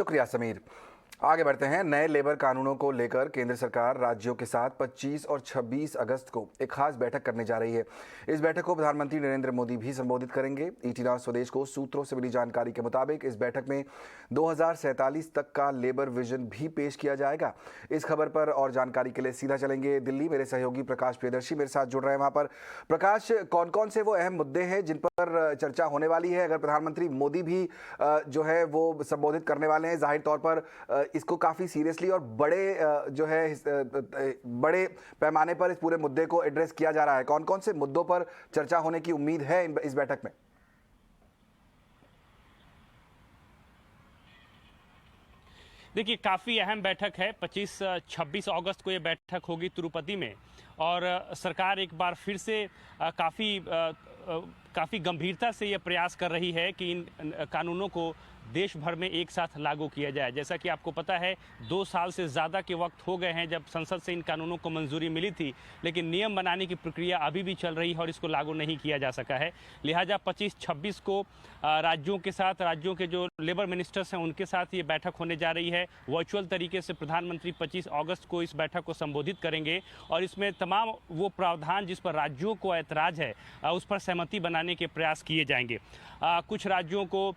शुक्रिया समीर। आगे बढ़ते हैं। नए लेबर कानूनों को लेकर केंद्र सरकार राज्यों के साथ 25 और 26 अगस्त को एक खास बैठक करने जा रही है। इस बैठक को प्रधानमंत्री नरेंद्र मोदी भी संबोधित करेंगे। ईटी नाउ स्वदेश को सूत्रों से मिली जानकारी के मुताबिक इस बैठक में 2047 तक का लेबर विजन भी पेश किया जाएगा। इस खबर पर और जानकारी के लिए सीधा चलेंगे दिल्ली। मेरे सहयोगी प्रकाश प्रियदर्शी मेरे साथ जुड़ रहे हैं वहां पर। प्रकाश, कौन कौन से वो अहम मुद्दे हैं जिन पर चर्चा होने वाली है? अगर प्रधानमंत्री मोदी भी जो है वो संबोधित करने वाले हैं, जाहिर तौर पर इसको काफी सीरियसली और बड़े पैमाने पर इस पूरे मुद्दे को एड्रेस किया जा रहा है। कौन कौन से मुद्दों पर चर्चा होने की उम्मीद है इस बैठक में? देखिए, काफ़ी अहम बैठक है। 25-26 अगस्त को ये बैठक होगी तिरुपति में, और सरकार एक बार फिर से काफ़ी गंभीरता से ये प्रयास कर रही है कि इन कानूनों को देश भर में एक साथ लागू किया जाए। जैसा कि आपको पता है, 2 साल से ज़्यादा के वक्त हो गए हैं जब संसद से इन कानूनों को मंजूरी मिली थी, लेकिन नियम बनाने की प्रक्रिया अभी भी चल रही है और इसको लागू नहीं किया जा सका है। लिहाजा 25-26 को राज्यों के साथ, राज्यों के जो लेबर मिनिस्टर्स हैं उनके साथ ये बैठक होने जा रही है। वर्चुअल तरीके से प्रधानमंत्री 25 अगस्त को इस बैठक को संबोधित करेंगे और इसमें तमाम वो प्रावधान जिस पर राज्यों को ऐतराज़ है उस पर सहमति बनाने के प्रयास किए जाएंगे। कुछ राज्यों को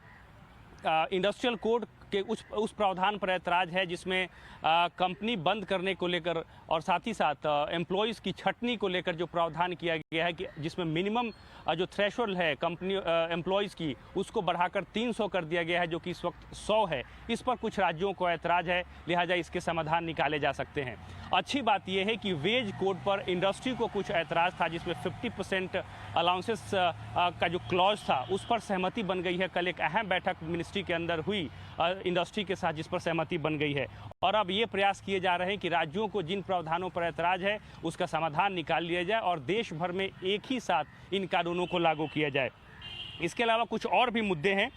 इंडस्ट्रियल कोड के उस प्रावधान पर ऐतराज़ है जिसमें कंपनी बंद करने को लेकर और साथ ही साथ एम्प्लॉयज़ की छटनी को लेकर जो प्रावधान किया गया है कि जिसमें मिनिमम जो थ्रेशोल्ड है कंपनी एम्प्लॉयज़ की, उसको बढ़ाकर 300 कर दिया गया है, जो कि इस वक्त 100 है। इस पर कुछ राज्यों को ऐतराज़ है, लिहाजा इसके समाधान निकाले जा सकते हैं। अच्छी बात यह है कि वेज कोड पर इंडस्ट्री को कुछ ऐतराज़ था, जिसमें 50% अलाउंसेस का जो क्लॉज था उस पर सहमति बन गई है। कल एक अहम बैठक मिनिस्ट्री के अंदर हुई इंडस्ट्री के साथ, जिस पर सहमति बन गई है, और अब ये प्रयास किए जा रहे हैं कि राज्यों को जिन प्रावधानों पर ऐतराज़ है उसका समाधान निकाल लिया जाए और देश भर में एक ही साथ इन कानूनों को लागू किया जाए। इसके अलावा कुछ और भी मुद्दे हैं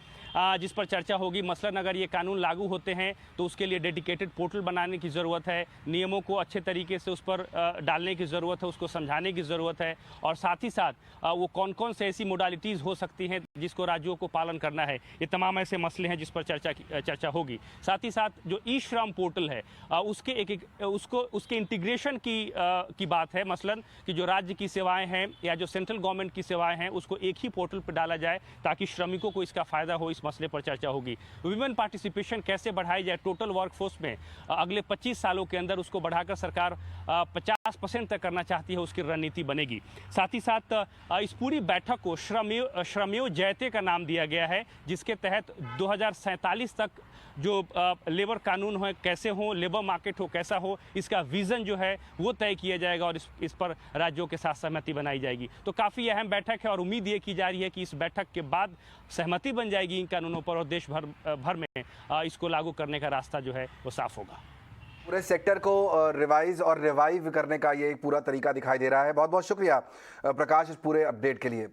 जिस पर चर्चा होगी। मसलन अगर ये कानून लागू होते हैं तो उसके लिए डेडिकेटेड पोर्टल बनाने की ज़रूरत है, नियमों को अच्छे तरीके से उस पर डालने की ज़रूरत है, उसको समझाने की ज़रूरत है, और साथ ही साथ वो कौन कौन से ऐसी मोडालिटीज़ हो सकती हैं जिसको राज्यों को पालन करना है। ये तमाम ऐसे मसले हैं जिस पर चर्चा होगी। साथ ही साथ जो ई श्रम पोर्टल है उसके इंटीग्रेशन की बात है। मसलन कि जो राज्य की सेवाएँ हैं या जो सेंट्रल गवर्नमेंट की सेवाएँ हैं उसको एक ही पोर्टल पर डाला जाए ताकि श्रमिकों को इसका फ़ायदा हो। इस मसले पर चर्चा होगी। वुमेन पार्टिसिपेशन कैसे बढ़ाई जाए टोटल वर्कफोर्स में, अगले 25 सालों के अंदर उसको बढ़ाकर सरकार 50% तक करना चाहती है, उसकी रणनीति बनेगी। साथ ही साथ इस पूरी बैठक को श्रमेव जयते का नाम दिया गया है, जिसके तहत 2047 तक जो लेबर कानून हो कैसे हो, लेबर मार्केट हो कैसा हो, इसका विज़न जो है वो तय किया जाएगा और इस पर राज्यों के साथ सहमति बनाई जाएगी। तो काफ़ी अहम बैठक है और उम्मीद ये की जा रही है कि इस बैठक के बाद सहमति बन जाएगी इन कानूनों पर और देश भर में इसको लागू करने का रास्ता जो है वो साफ होगा। पूरे सेक्टर को रिवाइज और रिवाइव करने का ये एक पूरा तरीका दिखाई दे रहा है। बहुत बहुत शुक्रिया प्रकाश इस पूरे अपडेट के लिए।